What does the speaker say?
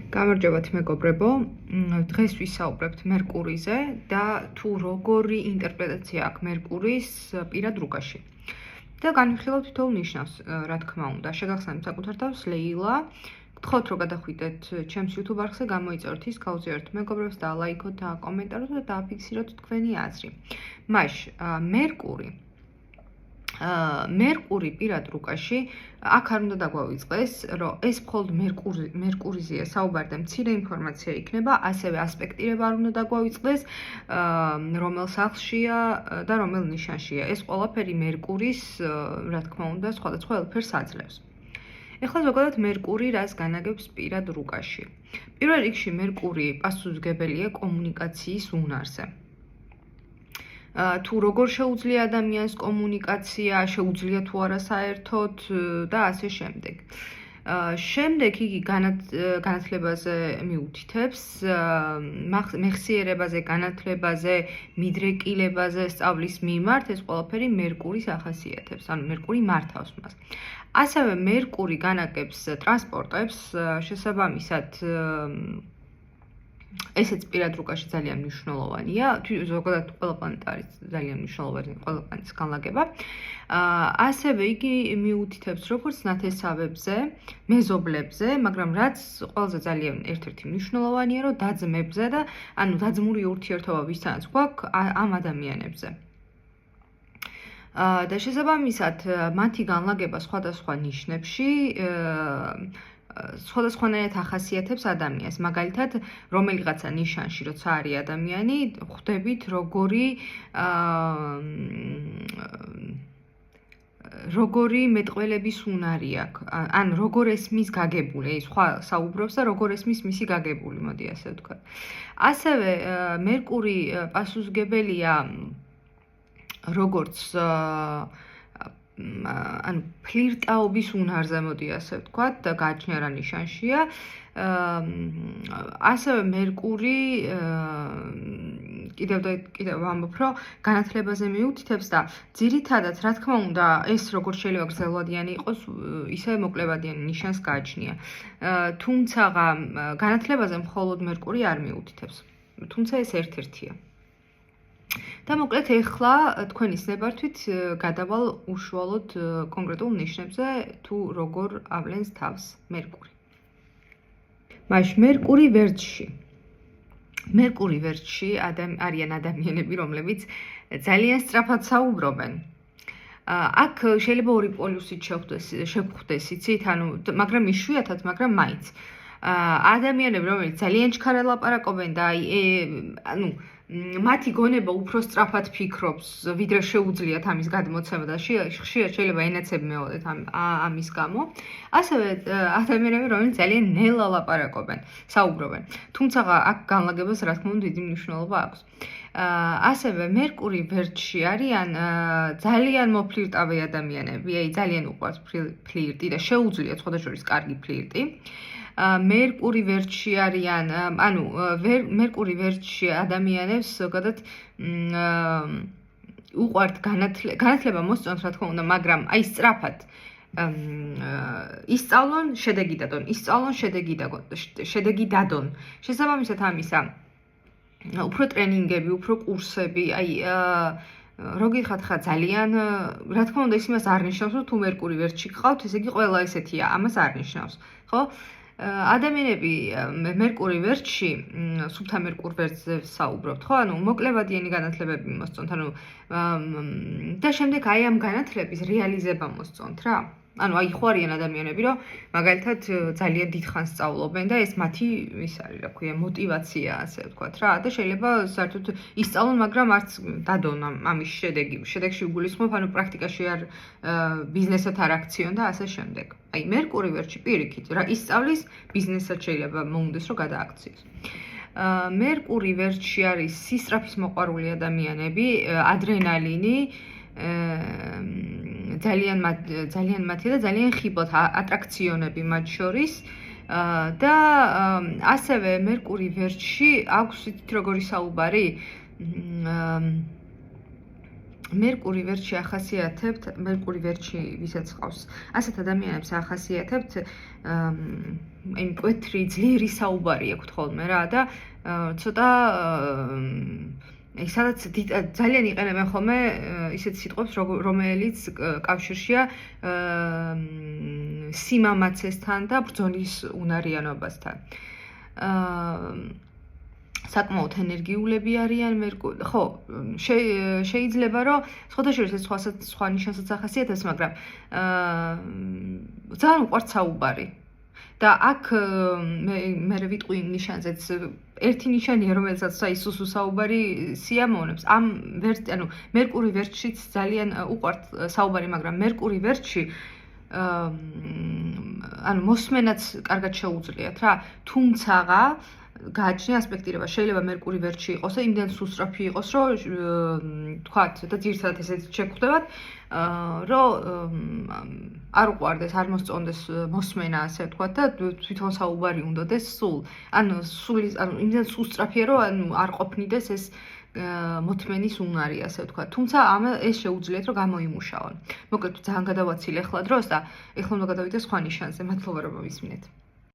გამარჯობათ მეგობრებო, დღეს ვისაუბრებთ მერკურიზე და თუ როგორი ინტერპრეტაცია აქვს მერკურის პირად რუკაში. და განვიხილავთ თითოეულ ნიშნავს, რა თქმა უნდა. შეგახსენებთ საკუთარ თავს ლეილა. გთხოვთ რომ გადახვიდეთ ჩემს YouTube არხზე, გამოიწეროთ ის, გაუზიაროთ მეგობრებს და ლაიქოთ და კომენტაროთ და დააფიქსიროთ თქვენი აზრი. მერკური პირად რუკაში აქ არ უნდა დაგვავიწყდეს, რომ ეს მხოლოდ მერკურიზეა საუბარი და მცირე ინფორმაცია იქნება, ასევე ასპექტირება არ უნდა დაგვავიწყდეს, რომელ სახლშია და რომელ ნიშანშია. ეს ყველაფერი მერკურის, რა თქმა უნდა, სხვადასხვა ელფერს აძლევს. ეხლა ზოგადად მერკური რას განაგებს პირად რუკაში. პირველ რიგში მერკური პასუხისმგებელია კომუნიკაციის უნარზე. თუ როგორ შეუძლია ადამიანს კომუნიკაცია, შეუძლია თუ არა საერთოდ და ასე შემდეგ. შემდეგ იგი განათლებაზე მიუთითებს, მეხსიერებაზე, განათლებაზე, მიდრეკილებაზე სწავლის მიმართ, ეს ყველაფერი მერკურის ახასიათებს, ანუ მერკური მართავს მას. ასევე მერკური განაგებს ტრანსპორტებს, შესაბამისად ესეც პირად რუკაში ძალიან მნიშვნელოვანია, ზოგადად ყველა პლანეტა არის ძალიან მნიშვნელოვანი, ყველა პლანეტის განლაგება. ასევე იგი მიუთითებს როგორც ნათესავებზე, მეზობლებზე, მაგრამ რაც ყველაზე ძალიან ერთ-ერთი მნიშვნელოვანია, რომ დაძმებზე და ანუ დაძმური ურთიერთობა ვისთანაც გვაქვს ამ ადამიანებზე. და შესაბამისად მათი განლაგება სხვადასხვა ნიშნებში სხვადასხვანაირად ახასიათებს ადამიანს. მაგალითად, რომელიღაცა ნიშანში, როცა არის ადამიანი, ხვდებით როგორი მეტყველების უნარი აქვს, ან როგორ ესმის გაგებული, სხვა საუბრობს და როგორ ესმის მისი გაგებული, მოდი ასე ვთქვათ. ასევე მერკური პასუხისმგებელია როგორც ანუ ფლირტაობის უნარზე, მოდი ასე ვთქვათ, და გააჩნია რა ნიშანშია. ასევე მერკური კიდევ ვამბობ, რომ განათლებაზე მიუთითებს და ძირითადად, რა თქმა უნდა, ეს როგორც შეიძლება გრძელვადიანი იყოს, ისე მოკლებადიანი ნიშანს გააჩნია. თუმცა განათლებაზე მხოლოდ მერკური არ მიუთითებს. თუმცა ეს ერთ-ერთია. და მოკლედ ეხლა თქვენის ნებართვით გადავალ უშუალოდ კონკრეტულ ნიშნებზე, თუ როგორ ავლენს თავს მერკური. მერკური ვერტში არიან ადამიანები, რომლებიც ძალიან სწრაფად საუბრობენ. აქ შეიძლება ორი პოლუსით შევხვდეს, იცით, მაგრამ იშვიათად, მაგრამ მაინც. ადამიანები, რომლებიც ძალიან ჩქარა ლაპარაკობენ და მათი გონება უფრო სწრაფად ფიქრობს, ვიდრე შეუძლიათ ამის გადმოცემა და ხშირად შეიძლება ენაცები მეოდეთ ამის გამო. ასევე ადამიანები, რომლებიც ძალიან ნელა ლაპარაკობენ, საუბრობენ. თუმცა აქ განლაგებას, რა თქმა უნდა, დიდი მნიშვნელობა აქვს. ასევე მერკური ვერტში არიან ძალიან მოფლირტავი ადამიანები, ძალიან უყვართ ფლირტი და შეუძლიათ სხვადასხვა კარგი ფლირტი. მერკური ვერტში არიან, მერკური ვერტში ადამიანებს ზოგადად უყვართ განათლება მოსწონთ, რა თქმა უნდა, მაგრამ აი სწრაფად ისწავლონ, შედეგი დადონ. შესაბამისად ამისა, უფრო ტრენინგები, უფრო კურსები, რო გიხართ ხა ძალიან, რა თქმა უნდა, ის იმას არ ნიშნავს, რომ თუ მერკური ვერტში გყავთ, ესე იგი ყველა ესეთია, ამას არ ნიშნავს, ხო? ადამიანები მერკური ვერტში, სუფთა მერკურ ვერტზე საუბრობთ, ხო? მოკლებადიანი განათლებები მოსწონთ, და შემდეგ აი ამ განათლების რეალიზება მოსწონთ რა. ხო არიან ადამიანები, რომ მაგალითად ძალიან დიდხანს სწავლობენ და ეს მათი ის არის, რა ქვია, мотиваცია, ასე ვთქვათ რა. და შეიძლება საერთოდ ისწავლონ, მაგრამ არც დადონ ამის შედეგში იგულისხმობ, პრაქტიკაში არ ბიზნესად არ აქციონ და ასე შემდეგ. აი მერკური ვერტში პირიქით, რა ისწავლის, ბიზნესად შეიძლება მოუნდეს, რომ გადააქციოს. მერკური ვერტში არის სისწრაფის მოყვარული ადამიანები, ადრენალინი, ძალიან მათი და ძალიან ხიბოთ ატრაქციონები მათ შორის. და ასევე მერკური ვერტში აქვს იცით როგორი საუბარი, მერკური ვერტში ახასიათებთ, მერკური ვერტში ვისაც ყავს, ასეთ ადამიანებს ახასიათებთ აი მკვეთრი ძლიერი საუბარი აქვთ ხოლმე რა და ცოტა სადაც ძალიან იყენებენ ხოლმე ისეთ სიტყვებს, რომელიც კავშირშია სიმამაცესთან და ბრძოლის უნარიანობასთან. საკმაოდ ენერგიულები არიან ხო, შეიძლება რომ სხვადასხვა ეს სხვა ნიშანსაც ახასიათებს, მაგრამ ძალიან უყვართ საუბარი. და აქ მე ვიტყვი იმ ნიშანზეც ერთი ნიშანია, რომელსაც ის საუბარი სიამოვნებს. ამ ანუ მერკური ვერტშიც ძალიან უყვართ საუბარი, მაგრამ მერკური ვერტში ანუ მოსმენაც კარგად შეუძლიათ რა, თუმცაღა გააჩნია ასპექტირება, შეიძლება მერკური ვერტში იყოს და იმდენ სუსტრაფი იყოს, რომ თქვათ და ძირთადად ესეც შეგვხვდებათ, რომ არ უყვარდეს, არ მოსწონდეს მოსმენა, ასე ვთქვათ და თვითონ საუბარი უნდადეს სულ. ანუ იმდენ სუსტრაფია, რომ არ ყოფნიდეს ეს მოთმენის უნარი, ასე ვთქვათ. თუმცა ეს შეუძლიათ, რომ გამოიმუშავონ. მოკლედ ძალიან გადავაცილე ახლა დროს და ეხლა უნდა გადავიდე სხვა ნიშანზე. მადლობა რომ მისმინეთ.